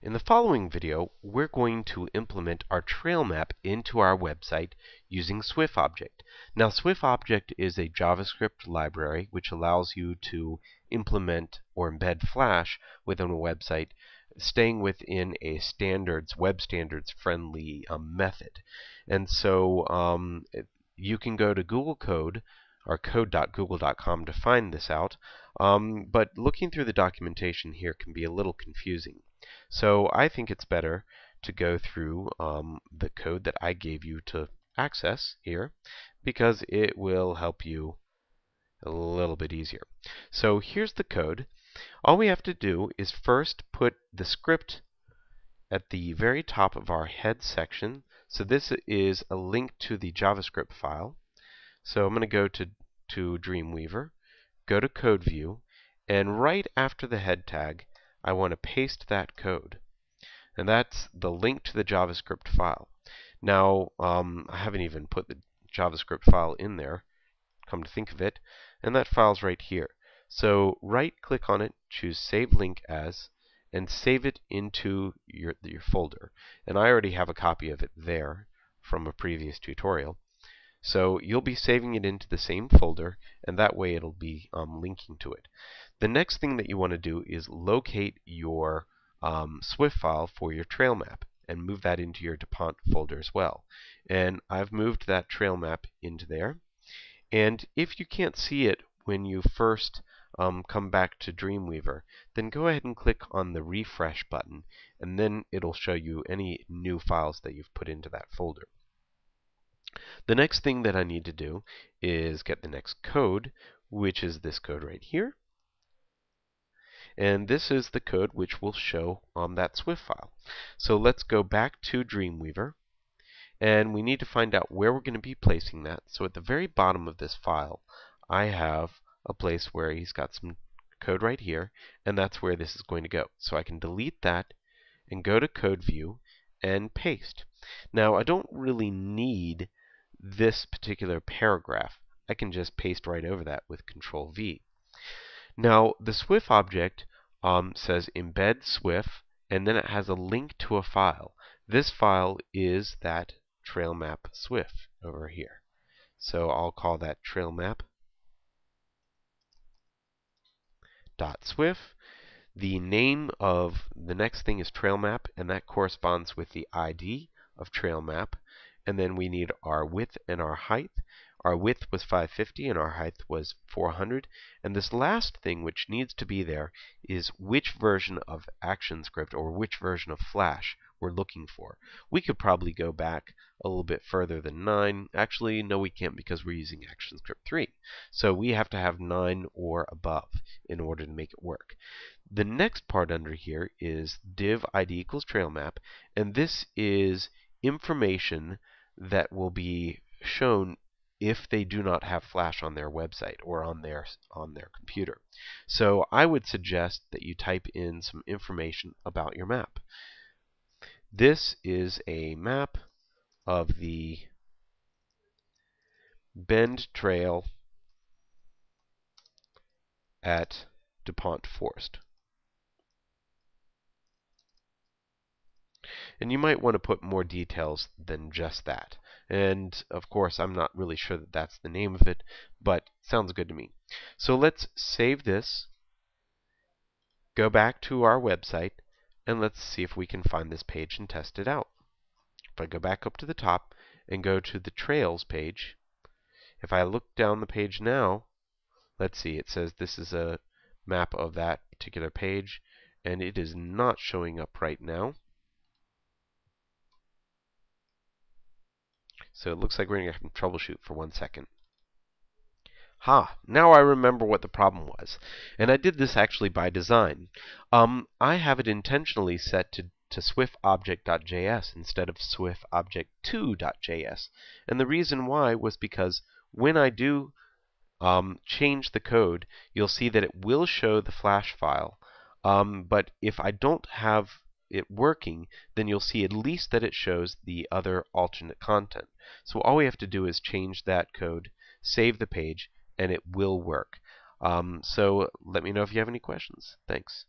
In the following video, we're going to implement our trail map into our website using SwiftObject. Now, SwiftObject is a JavaScript library which allows you to implement or embed Flash within a website, staying within a web standards friendly method. And so you can go to Google Code or code.google.com to find this out, but looking through the documentation here can be a little confusing. So I think it's better to go through the code that I gave you to access here, because it will help you a little bit easier. So here's the code. All we have to do is first put the script at the very top of our head section. So this is a link to the JavaScript file. So I'm going to go to Dreamweaver, go to Code View, and right after the head tag, I want to paste that code. And that's the link to the JavaScript file. Now, I haven't even put the JavaScript file in there, come to think of it, and that file's right here. So right-click on it, choose Save Link As, and save it into your folder. And I already have a copy of it there from a previous tutorial. So you'll be saving it into the same folder, and that way it'll be linking to it. The next thing that you want to do is locate your Swift file for your trail map and move that into your DuPont folder as well. And I've moved that trail map into there. And if you can't see it when you first come back to Dreamweaver, then go ahead and click on the refresh button, and then it'll show you any new files that you've put into that folder. The next thing that I need to do is get the next code, which is this code right here. And this is the code which will show on that Swift file. So let's go back to Dreamweaver, and we need to find out where we're going to be placing that. So at the very bottom of this file, I have a place where he's got some code right here, and that's where this is going to go. So I can delete that and go to Code View and paste. Now, I don't really need this particular paragraph. I can just paste right over that with Control V. Now, the Swift object says embed Swift, and then it has a link to a file. This file is that trail map Swift over here. So I'll call that trailmap.swift. The name of the next thing is trail map, and that corresponds with the ID of trail map. And then we need our width and our height. Our width was 550 and our height was 400. And this last thing which needs to be there is which version of ActionScript or which version of Flash we're looking for. We could probably go back a little bit further than 9. Actually, no, we can't, because we're using ActionScript 3. So we have to have 9 or above in order to make it work. The next part under here is div ID equals trail map, and this is information that will be shown if they do not have Flash on their website or on their computer. So I would suggest that you type in some information about your map. This is a map of the Bend Trail at DuPont Forest. And you might want to put more details than just that. And of course, I'm not really sure that that's the name of it, but it sounds good to me. So let's save this, go back to our website, and let's see if we can find this page and test it out. If I go back up to the top and go to the Trails page, if I look down the page now, let's see, it says this is a map of that particular page, and it is not showing up right now. So it looks like we're going to have to troubleshoot for 1 second. Now I remember what the problem was. And I did this actually by design. I have it intentionally set to SwiftObject.js instead of SwiftObject2.js. And the reason why was because when I do change the code, you'll see that it will show the Flash file. But if I don't have it working, then you'll see at least that it shows the other alternate content. So all we have to do is change that code, save the page, and it will work. So let me know if you have any questions. Thanks.